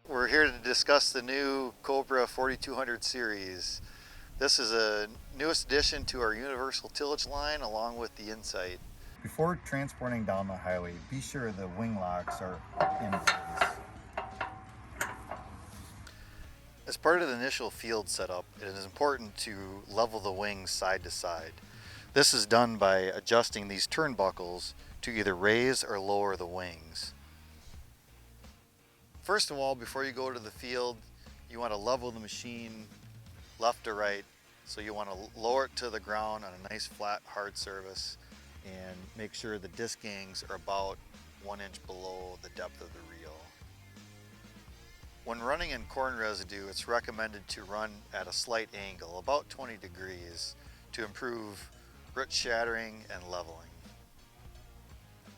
We're here to discuss the new Cobra 4200 series. This is a newest addition to our universal tillage line along with the Insight. Before transporting down the highway, be sure the wing locks are in place. As part of the initial field setup, it is important to level the wings side to side. This is done by adjusting these turnbuckles to either raise or lower the wings. First of all, before you go to the field, you want to level the machine left to right. So you want to lower it to the ground on a nice flat hard surface and make sure the disc gangs are about 1 inch below the depth of the reel. When running in corn residue, it's recommended to run at a slight angle, about 20 degrees, to improve root shattering and leveling.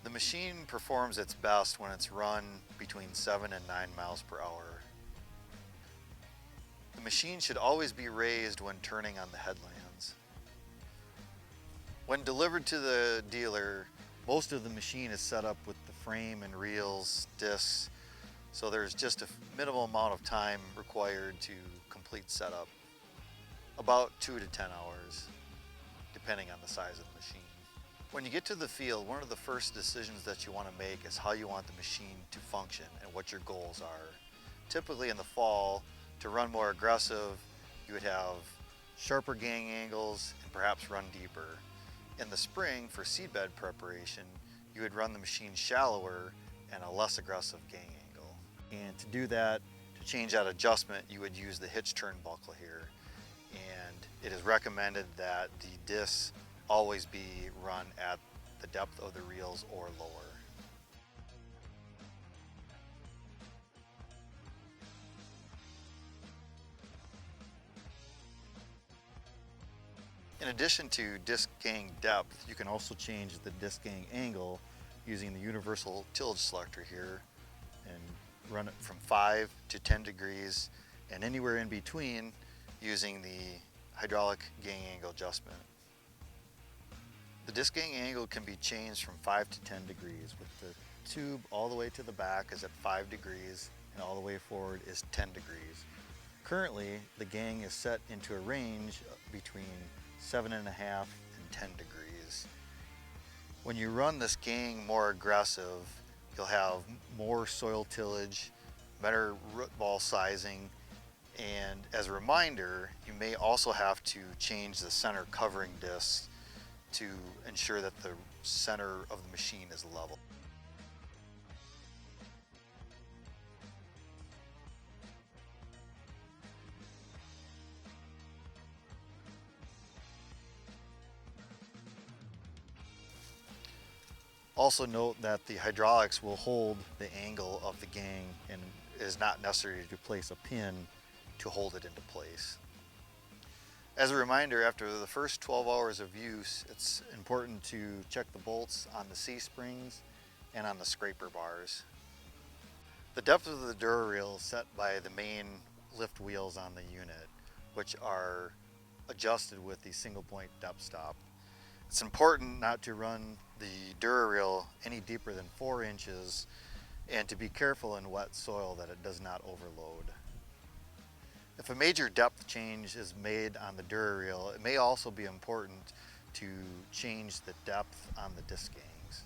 The machine performs its best when it's run between 7 and 9 miles per hour. The machine should always be raised when turning on the headlands. When delivered to the dealer, most of the machine is set up with the frame and reels, discs, so there's just a minimal amount of time required to complete setup, about 2 to 10 hours, depending on the size of the machine. When you get to the field, one of the first decisions that you want to make is how you want the machine to function and what your goals are. Typically in the fall, to run more aggressive, you would have sharper gang angles and perhaps run deeper. In the spring, for seedbed preparation, you would run the machine shallower and a less aggressive gang angle. And to do that, to change that adjustment, you would use the hitch turnbuckle here. And it is recommended that the discs always be run at the depth of the reels or lower. In addition to disc gang depth, you can also change the disc gang angle using the universal tillage selector here and run it from 5 to 10 degrees and anywhere in between using the hydraulic gang angle adjustment. The disc gang angle can be changed from 5 to 10 degrees, with the tube all the way to the back is at 5 degrees and all the way forward is 10 degrees. Currently, the gang is set into a range between 7.5 and 10 degrees. When you run this gang more aggressive, you'll have more soil tillage, better root ball sizing, and as a reminder, you may also have to change the center covering discs to ensure that the center of the machine is level. Also note that the hydraulics will hold the angle of the gang and it is not necessary to place a pin to hold it into place. As a reminder, after the first 12 hours of use, it's important to check the bolts on the C-springs and on the scraper bars. The depth of the dura reel is set by the main lift wheels on the unit, which are adjusted with the single point depth stop. It's important not to run the dura reel any deeper than 4 inches and to be careful in wet soil that it does not overload. If a major depth change is made on the dura reel, it may also be important to change the depth on the disc gangs.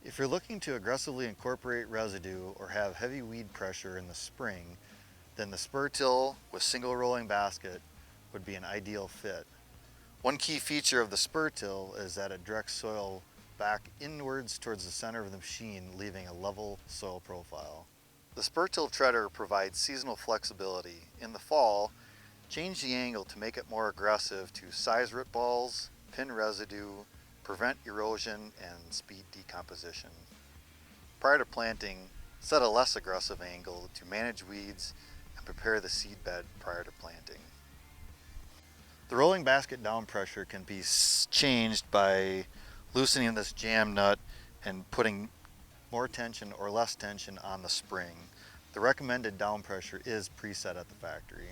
If you're looking to aggressively incorporate residue or have heavy weed pressure in the spring, then the spur till with single rolling basket would be an ideal fit. One key feature of the spur till is that it directs soil back inwards towards the center of the machine, leaving a level soil profile. The spur till treader provides seasonal flexibility. In the fall, change the angle to make it more aggressive to size root balls, pin residue, prevent erosion, and speed decomposition. Prior to planting, set a less aggressive angle to manage weeds and prepare the seed bed prior to planting. The rolling basket down pressure can be changed by loosening this jam nut and putting more tension or less tension on the spring. The recommended down pressure is preset at the factory.